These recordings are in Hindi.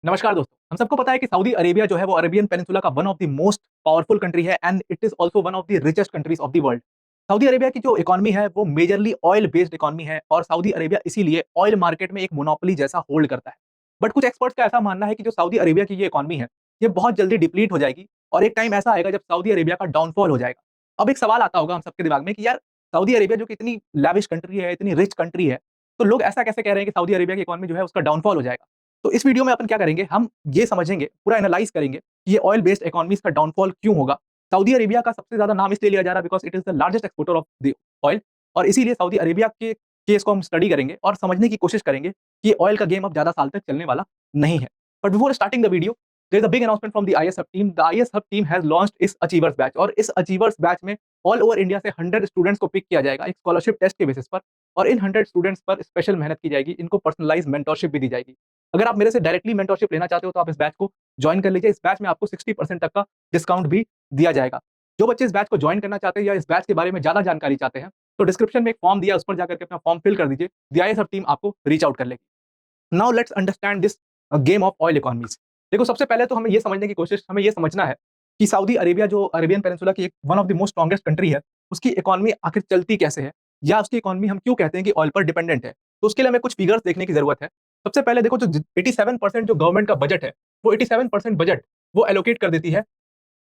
नमस्कार दोस्तों। हम सबको पता है कि सऊदी अरेबिया जो है वो अरेबियन पेनिनसुला का one of the most powerful country है and it is also one of the richest countries of the world. Saudi Arabia की जो इकोनॉमी है वो मेजरली ऑयल बेस्ड इकोनॉमी है और सऊदी अरेबिया इसीलिए ऑयल मार्केट में एक मोनोपोली जैसा होल्ड करता है। बट कुछ एक्सपर्ट्स का ऐसा मानना है कि जो सऊदी अरेबिया की ये इकोनॉमी है ये बहुत जल्दी डिप्लीट हो जाएगी और एक टाइम ऐसा आएगा जब सऊदी अरेबिया का डाउनफॉल हो जाएगा। अब एक सवाल आता होगा हम सबके दिमाग में कि यार सऊदी अरेबिया जो कि इतनी लैविश कंट्री है, इतनी रिच कंट्री है, तो लोग ऐसा कैसे कह रहे हैं कि सऊदी अरेबिया की इकोनॉमी जो है उसका डाउनफॉल हो जाएगा। तो इस वीडियो में अपन क्या करेंगे, हम ये समझेंगे, पूरा एनालाइज करेंगे कि ये ऑयल बेस्ड इकोनॉमीज का डाउनफॉल क्यों होगा। सऊदी अरेबिया का सबसे ज्यादा नाम इसलिए लिया जा रहा है because it is the largest exporter of the oil, और इसीलिए सऊदी अरेबिया के केस को हम स्टडी करेंगे और समझने की कोशिश करेंगे कि ऑयल का गेम अब ज्यादा साल तक चलने वाला नहीं है। But before starting the video, there is a big announcement from the IAS hub team. The IAS hub team has launched this achievers batch, और इस अचीवर्स बैच में ऑल ओवर इंडिया से 100 स्टूडेंट्स को पिक किया जाएगा एक स्कॉलरशिप टेस्ट के बेसिस पर, और इन 100 स्टूडेंट्स पर स्पेशल मेहनत की जाएगी, इनको पर्सनलाइज मेंटरशिप भी दी जाएगी। अगर आप मेरे से डायरेक्टली मेंटरशिप लेना चाहते हो तो आप इस बैच को ज्वाइन कर लीजिए। इस बैच में आपको 60% तक का डिस्काउंट भी दिया जाएगा। जो बच्चे इस बैच को ज्वाइन करना चाहते हैं या इस बैच के बारे में ज्यादा जानकारी चाहते हैं तो डिस्क्रिप्शन में एक फॉर्म दिया, उस पर जाकर के अपना फॉर्म फिल कर दीजिए। द आईएस टीम आपको रीच आउट कर लेगी। Now let's understand this game of oil economies. देखो, सबसे पहले तो हमें ये समझने की कोशिश, हमें ये समझना है कि सऊदी अरेबिया जो अरेबियन पेनिनसुला की एक one of the most strongest country है, उसकी इकोनॉमी आखिर चलती कैसे है, या उसकी इकोनॉमी हम क्यों कहते हैं कि ऑयल पर डिपेंडेंट है। तो उसके लिए हमें कुछ फिगर्स देखने की जरूरत है। सबसे पहले देखो, जो 87% जो गवर्नमेंट का बजट है, वो 87% बजट वो एलोकेट कर देती है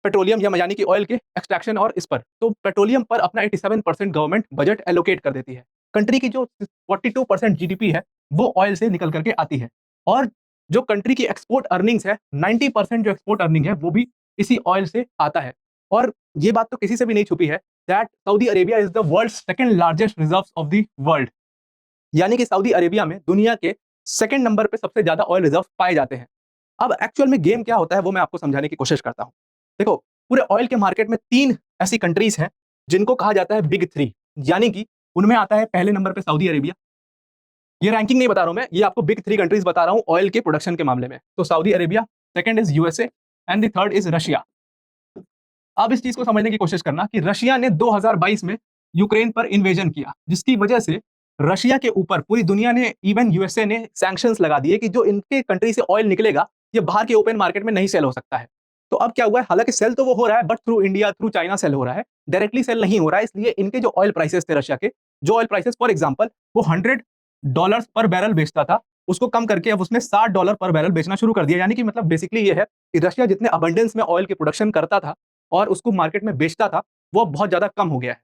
पेट्रोलियम या यानी कि ऑयल के एक्सट्रैक्शन और इस पर। तो पेट्रोलियम पर अपना 87% गवर्नमेंट बजट एलोकेट कर देती है। कंट्री की जो 42% जीडीपी है वो ऑयल से निकल करके आती है, और जो कंट्री की एक्सपोर्ट अर्निंग्स है, 90% जो एक्सपोर्ट अर्निंग है वो भी इसी ऑयल से आता है। और ये बात तो किसी से भी नहीं छुपी है that Saudi Arabia is the world second largest reserves of the world, यानी कि सऊदी अरेबिया में दुनिया के सेकंड नंबर पे सबसे ज्यादा ऑयल रिजर्व पाए जाते हैं। अब एक्चुअल में गेम क्या होता है वो मैं आपको समझाने की कोशिश करता हूं। देखो, पूरे ऑयल के मार्केट में तीन ऐसी कंट्रीज हैं जिनको कहा जाता है बिग थ्री, यानी कि उनमें आता है पहले नंबर पे सऊदी अरेबिया। ये रैंकिंग नहीं बता रहा हूं मैं, ये आपको बिग थ्री कंट्रीज बता रहा हूं ऑयल के प्रोडक्शन के मामले में। तो Saudi Arabia, second is USA, and the third is Russia. अब इस चीज को समझने की कोशिश करना कि रशिया ने 2022 में यूक्रेन पर इन्वेजन किया, जिसकी वजह से रशिया के ऊपर पूरी दुनिया ने, इवन यूएसए ने सैंक्शंस लगा दिए कि जो इनके कंट्री से ऑयल निकलेगा ये बाहर के ओपन मार्केट में नहीं सेल हो सकता है। तो अब क्या हुआ है, हालांकि सेल तो वो हो रहा है but through India, through China sale हो रहा है, डायरेक्टली सेल नहीं हो रहा है। इसलिए इनके जो ऑयल प्राइसेस थे रशिया के, जो ऑयल प्राइसेस फॉर एग्जाम्पल वो $100 पर बैरल बेचता था, उसको कम करके अब उसने $60 पर बैरल बेचना शुरू कर दिया। यानी कि मतलब बेसिकली ये है कि रशिया जितने अबंडेंस में ऑयल की प्रोडक्शन करता था और उसको मार्केट में बेचता था, वो बहुत ज्यादा कम हो गया है।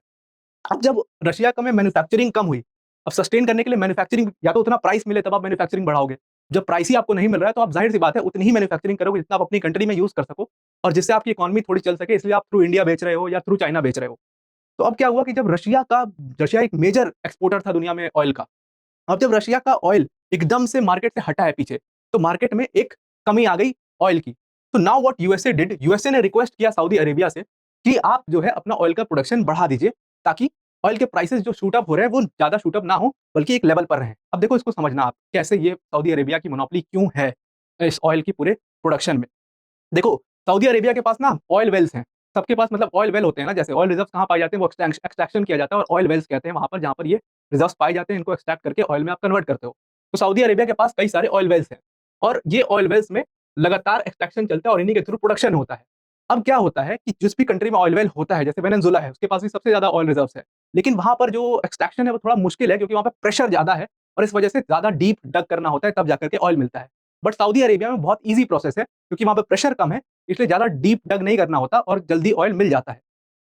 अब जब रशिया का में मैन्युफैक्चरिंग कम हुई, अब सस्टेन करने के लिए मैन्युफैक्चरिंग, या तो उतना प्राइस मिले तब आप मैन्युफैक्चरिंग बढ़ाओगे। जब प्राइस ही आपको नहीं मिल रहा है तो आप जाहिर सी बात है उतनी ही मैन्युफैक्चरिंग करोगे जितना आप अपनी कंट्री में यूज कर सको और जिससे आपकी इकोनॉमी थोड़ी चल सके, इसलिए आप थ्रू इंडिया बेच रहे हो या थ्रू चाइना बेच रहे हो। तो अब क्या हुआ कि जब रशिया एक मेजर एक्सपोर्टर था दुनिया में ऑयल का, अब जब रशिया का ऑयल एकदम से मार्केट से हटा है पीछे, तो मार्केट में एक कमी आ गई ऑयल की। तो now what USA did, USA ने रिक्वेस्ट किया सऊदी अरेबिया से कि आप जो है अपना ऑयल का प्रोडक्शन बढ़ा दीजिए, ताकि ऑयल के प्राइसेस जो शूट अप हो रहे हैं वो ज्यादा शूट अप ना हो बल्कि एक लेवल पर रहे। अब देखो, इसको समझना आप कैसे ये सऊदी अरेबिया की मोनोपोली क्यों है इस ऑयल की पूरे प्रोडक्शन में। देखो, सऊदी अरेबिया के पास ना ऑयल वेल्स हैं, सबके पास मतलब ऑयल वेल होते हैं ना, जैसे ऑयल रिजर्व कहाँ पाए जाते हैं, वो एक्सट्रैक्शन किया जाता है और ऑयल वेल्स कहते हैं वहां पर जहां पर ये रिजर्व पाए जाते हैं, इनको एक्सट्रैक्ट करके ऑयल में आप कन्वर्ट करते हो। तो सऊदी अरेबिया के पास कई सारे ऑयल वेल्स हैं और ये ऑयल वेल्स में लगातार एक्सट्रैक्शन चलता है और इन्हीं के थ्रू प्रोडक्शन होता है। अब क्या होता है कि जिस भी कंट्री में ऑयल वेल होता है, जैसे वेनेजुला है, उसके पास भी सबसे ज्यादा ऑयल रिजर्व है, लेकिन वहां पर जो एक्सट्रैक्शन है वो थोड़ा मुश्किल है क्योंकि वहां पर प्रेशर ज्यादा है और इस वजह से ज्यादा डीप डग करना होता है, तब जाकर के ऑयल मिलता है। बट सऊदी अरेबिया में बहुत ईजी प्रोसेस है क्योंकि वहां पर प्रेशर कम है, इसलिए ज्यादा डीप डग नहीं करना होता और जल्दी ऑयल मिल जाता है।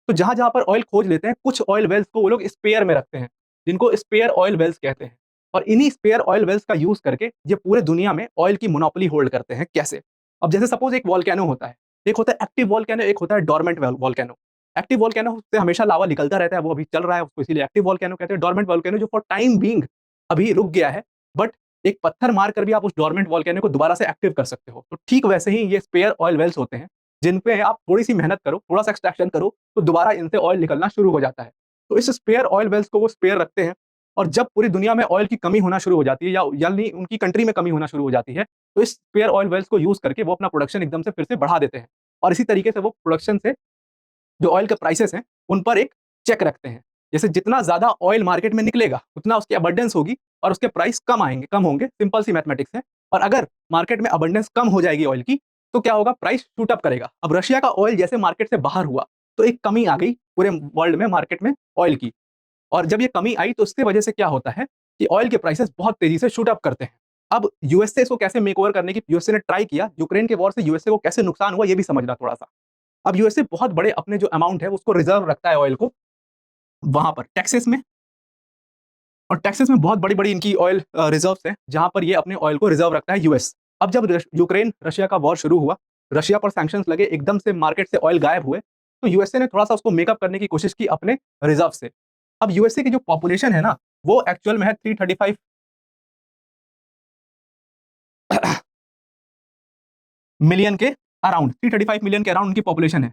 तो जहां जहां पर ऑयल खोज लेते हैं, कुछ ऑयल वेल्स को वो लोग स्पेयर में रखते हैं, जिनको स्पेयर ऑयल वेल्स कहते हैं, और इन्हीं स्पेयर ऑयल वेल्स का यूज करके ये पूरे दुनिया में ऑयल की मोनोपोली होल्ड करते हैं। कैसे? अब जैसे सपोज एक वॉल्केनो होता है, एक होता है एक्टिव वॉल्केनो, एक होता है डोरमेंट वॉल्केनो। एक्टिव वॉल्केनो से हमेशा लावा निकलता रहता है, वो अभी चल रहा है, उसको इसीलिए एक्टिव वॉल्केनो कहते हैं। डोरमेंट वॉल्केनो जो फॉर टाइम बीइंग अभी रुक गया है, बट एक पत्थर मार कर भी आप उस डोरमेंट वॉल्केनो को दोबारा से एक्टिव कर सकते हो। तो ठीक वैसे ही ये स्पेयर ऑयल वेल्स होते हैं, जिन पे आप थोड़ी सी मेहनत करो, थोड़ा सा एक्सट्रैक्शन करो, तो दोबारा इनसे ऑयल निकलना शुरू हो जाता है। तो इस स्पेयर ऑयल वेल्स को वो स्पेयर रखते हैं, और जब पूरी दुनिया में ऑयल की कमी होना शुरू हो जाती है या यानी उनकी कंट्री में कमी होना शुरू हो जाती है, तो इस स्पेयर ऑयल वेल्स को यूज करके वो अपना प्रोडक्शन एकदम से फिर से बढ़ा देते हैं, और इसी तरीके से वो प्रोडक्शन से जो ऑयल के प्राइसेस हैं उन पर एक चेक रखते हैं। जैसे जितना ज्यादा ऑयल मार्केट में निकलेगा उतना उसकी अबंडेंस होगी और उसके प्राइस कम होंगे। सिंपल सी मैथमेटिक्स है। और अगर मार्केट में अबंडेंस कम हो जाएगी ऑयल की तो क्या होगा, प्राइस शूट अप करेगा। अब रशिया का ऑयल जैसे मार्केट से बाहर हुआ तो एक कमी आ गई पूरे वर्ल्ड में मार्केट में ऑयल की, और जब ये कमी आई तो उसकी वजह से क्या होता है कि ऑयल के प्राइसेस बहुत तेजी से शूट अप करते हैं। अब यूएसए इसको कैसे मेक ओवर करने की यूएसए ने ट्राई किया, यूक्रेन के वॉर से यूएसए को कैसे नुकसान हुआ ये भी समझना थोड़ा सा। अब यूएसए बहुत बड़े अपने जो अमाउंट है उसको रिजर्व रखता है ऑयल को वहां पर टेक्सास में, और टेक्सास में बहुत बड़ी बड़ी इनकी ऑयल रिजर्व्स हैं जहां पर ये अपने ऑयल को रिजर्व रखता है यूएस। अब जब यूक्रेन रशिया का वॉर शुरू हुआ, रशिया पर सैंक्शंस लगे, एकदम से मार्केट से ऑयल गायब हुए, तो यूएसए ने थोड़ा सा उसको मेकअप करने की कोशिश की अपने रिजर्व से। अब यूएसए की जो पॉपुलेशन है ना वो एक्चुअल में है 335 मिलियन के अराउंड, 335 मिलियन के अराउंड उनकी पॉपुलेशन है।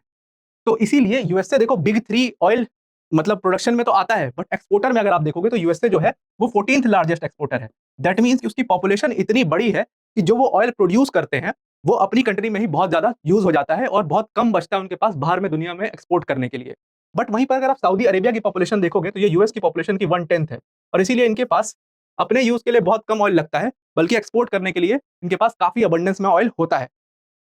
तो इसीलिए यूएसए देखो बिग थ्री ऑयल मतलब प्रोडक्शन में तो आता है, बट एक्सपोर्टर में अगर आप देखोगे तो यूएसए जो है वो 14th लार्जेस्ट एक्सपोर्टर है। दैट मीन्स कि उसकी पॉपुलेशन इतनी बड़ी है कि जो वो ऑयल प्रोड्यूस करते हैं वो अपनी कंट्री में ही बहुत ज्यादा यूज हो जाता है और बहुत कम बचता है उनके पास बाहर में दुनिया में एक्सपोर्ट करने के लिए। बट वहीं पर अगर आप सऊदी अरेबिया की पॉपुलेशन देखोगे तो ये यूएस की पॉपुलेशन की 1/10 है, और इसीलिए इनके पास अपने यूज के लिए बहुत कम ऑयल लगता है, बल्कि एक्सपोर्ट करने के लिए इनके पास काफी अबंडेंस में ऑयल होता है।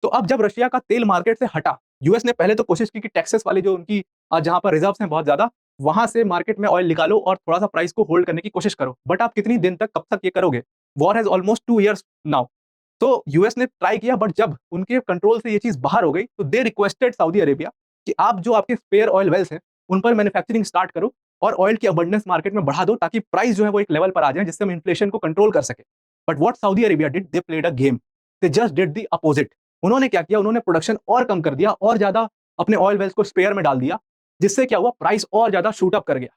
तो अब जब रशिया का तेल मार्केट से हटा, यूएस ने पहले तो कोशिश की कि टेक्सास वाली जो उनकी जहां पर रिजर्व्स हैं बहुत ज्यादा, वहां से मार्केट में ऑयल निकालो और थोड़ा सा प्राइस को होल्ड करने की कोशिश करो। बट आप कितनी दिन तक, कब तक ये करोगे? War has almost 2 years now. तो यूएस ने ट्राई किया, बट जब उनके कंट्रोल से ये चीज बाहर हो गई तो दे रिक्वेस्टेड सऊदी अरेबिया कि आप जो आपके स्पेयर ऑयल वेल्स हैं उन पर मैन्युफैक्चरिंग स्टार्ट करो और ऑयल की अबंडेंस मार्केट में बढ़ा दो, ताकि प्राइस जो है वो एक लेवल पर आ जाए जिससे हम इन्फ्लेशन को कंट्रोल कर सके। But what Saudi Arabia did, they played a game, they just did the opposite. उन्होंने क्या किया, उन्होंने प्रोडक्शन और कम कर दिया और ज्यादा अपने ऑयल वेल्स को स्पेयर में डाल दिया, जिससे क्या हुआ, प्राइस और ज्यादा शूट अप कर गया।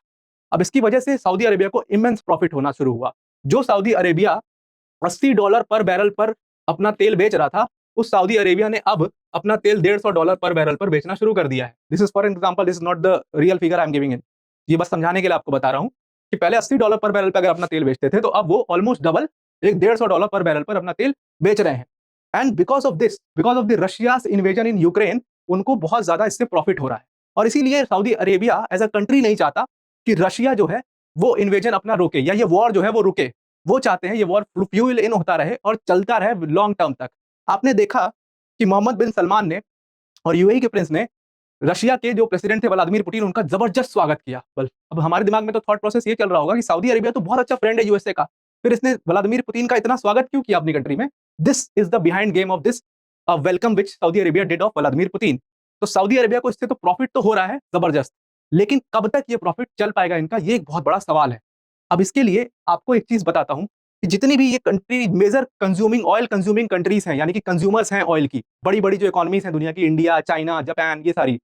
अब इसकी वजह से सऊदी अरेबिया को इमेंस प्रॉफिट होना शुरू हुआ। जो सऊदी अरेबिया $80 पर बैरल पर अपना तेल बेच रहा था, उस सऊदी अरेबिया ने अब अपना तेल $150 पर बैरल पर बेचना शुरू कर दिया है। This is for example, this is not the real figure I am giving in. ये बस समझाने के लिए आपको बता रहा हूं कि पहले $80 पर बैरल पर अगर अपना तेल बेचते थे तो अब वो ऑलमोस्ट डबल, एक $150 पर बैरल पर अपना तेल बेच रहे हैं। And because of this, because of the Russia's invasion in Ukraine, उनको बहुत ज्यादा इससे प्रॉफिट हो रहा है। और इसीलिए Saudi Arabia as a country नहीं चाहता कि रशिया जो है वो इन्वेजन अपना रोके या ये वॉर जो है वो रुके। वो चाहते हैं ये वॉर फ्यूल इन होता रहे और चलता रहे लॉन्ग टर्म तक। आपने देखा कि मोहम्मद बिन सलमान ने और यूएई के प्रिंस ने रशिया के जो प्रेसिडेंट थे व्लादिमीर पुतिन, उनका जबरदस्त स्वागत किया। बल अब हमारे दिमाग में तो थॉट प्रोसेस ये चल रहा होगा कि सऊदी अरेबिया तो बहुत अच्छा फ्रेंड है यूएसए का, फिर इसने व्लादिमीर पुतिन का इतना स्वागत क्यों किया अपनी कंट्री में? This is the behind game of this welcome which Saudi Arabia did of Vladimir Putin. तो सऊदी अरेबिया को इससे तो प्रॉफिट तो हो रहा है जबरदस्त, लेकिन कब तक ये प्रॉफिट चल पाएगा इनका, ये एक बहुत बड़ा सवाल है। अब इसके लिए आपको एक चीज बताता हूं कि जितनी भी ये country major consuming oil consuming countries हैं, यानी कि कंज्यूमर्स हैं ऑयल की, बड़ी बड़ी जो इकोनॉमीज हैं दुनिया की, इंडिया, चाइना, जापान, ये सारी,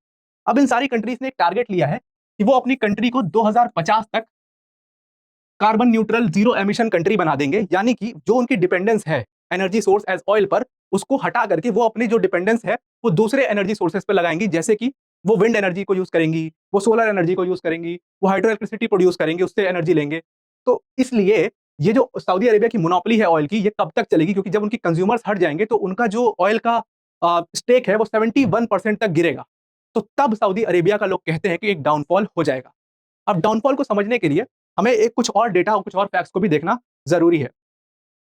अब इन सारी कंट्रीज ने एक टारगेट लिया है कि वो अपनी कंट्री को 2050 तक carbon neutral zero emission country बना देंगे। यानी कि जो उनकी डिपेंडेंस है एनर्जी सोर्स एज ऑयल पर, उसको हटा करके वो अपनी जो डिपेंडेंस है वो दूसरे एनर्जी सोर्सेज पर लगाएंगी, जैसे कि वो विंड एनर्जी को यूज करेंगी, वो सोलर एनर्जी को यूज करेंगी, वो हाइड्रो इलेक्ट्रिसिटी प्रोड्यूस करेंगे, उससे एनर्जी लेंगे। तो इसलिए ये जो सऊदी अरेबिया की मोनोपोली है ऑयल की, ये कब तक चलेगी? क्योंकि जब उनकी कंज्यूमर्स हट जाएंगे तो उनका जो ऑयल का स्टेक है वो 71% तक गिरेगा। तो तब सऊदी अरेबिया का लोग कहते हैं कि एक डाउनफॉल हो जाएगा। अब डाउनफॉल को समझने के लिए हमें एक कुछ और डेटा और कुछ और फैक्ट्स को भी देखना जरूरी है।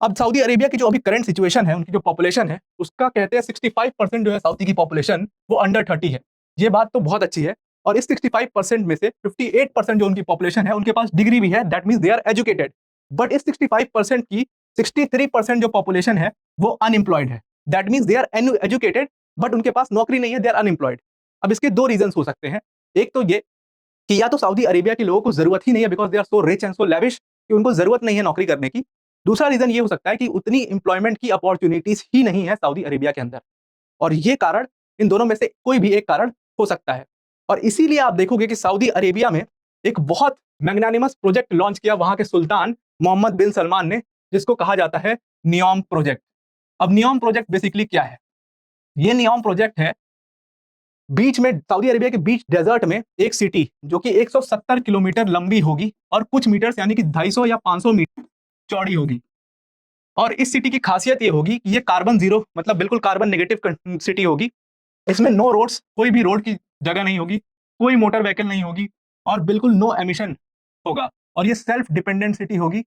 अब सऊदी अरेबिया की जो अभी करंट सिचुएशन है, उनकी जो पॉपुलेशन है, उसका कहते हैं 65% जो है सऊदी की पॉपुलेशन वो अंडर 30 है। ये बात तो बहुत अच्छी है। और इस 65% में से 58% जो उनकी पॉपुलेशन है उनके पास डिग्री भी है, that means they are educated. But this 65% की 63% जो पॉपुलेशन है वो अनएम्प्लॉयड है, that means they are educated but उनके पास नौकरी नहीं है, दे आर अनएम्प्लॉयड। अब इसके दो रीजन हो सकते हैं। एक तो ये कि या तो सऊदी अरेबिया के लोगों को जरूरत ही नहीं है, because they are so rich and so lavish, कि उनको जरूरत नहीं है नौकरी करने की। दूसरा रीजन ये हो सकता है कि उतनी इंप्लॉयमेंट की अपॉर्चुनिटीज ही नहीं है सऊदी अरेबिया के अंदर, और ये कारण, इन दोनों में से कोई भी एक कारण हो सकता है। और इसीलिए आप देखोगे कि सऊदी अरेबिया में एक बहुत मैग्नानिमस प्रोजेक्ट लॉन्च किया वहां के सुल्तान मोहम्मद बिन सलमान ने, जिसको कहा जाता है नियोम प्रोजेक्ट। अब नियोम प्रोजेक्ट बेसिकली क्या है? ये नियोम प्रोजेक्ट है बीच में, सऊदी अरेबिया के बीच डेजर्ट में एक सिटी जो कि 170 किलोमीटर लंबी होगी और कुछ मीटर्स यानी कि 250 या 500 मीटर चौड़ी होगी। और इस सिटी की खासियत ये होगी कि ये कार्बन जीरो, मतलब बिल्कुल कार्बन नेगेटिव सिटी होगी। इसमें नो रोड्स, कोई भी रोड की जगह नहीं होगी, कोई मोटर व्हीकल नहीं होगी, और बिल्कुल नो एमिशन होगा। और ये सेल्फ डिपेंडेंट सिटी होगी,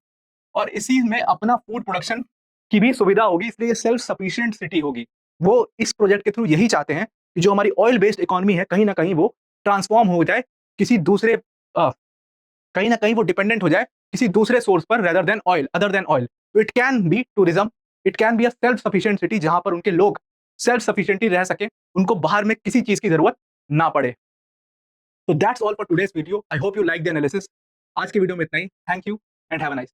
और इसी में अपना फूड प्रोडक्शन की भी सुविधा होगी, इसलिए ये सेल्फ सफिशिएंट सिटी होगी। वो इस प्रोजेक्ट के थ्रू यही चाहते हैं कि जो हमारी ऑयल बेस्ड इकोनॉमी है, कहीं न कहीं वो ट्रांसफॉर्म हो जाए किसी दूसरे कहीं न कहीं वो डिपेंडेंट हो जाए किसी दूसरे सोर्स पर rather than oil, other than oil. तो it can be tourism, it can be a self sufficient city जहाँ पर उनके लोग सेल्फ सफिशिएंटली रह सकें, उनको बाहर में किसी चीज़ की ज़रूरत ना पड़े। तो that's all for today's video. I hope you like the analysis. आज की वीडियो में इतना ही। Thank you and have a nice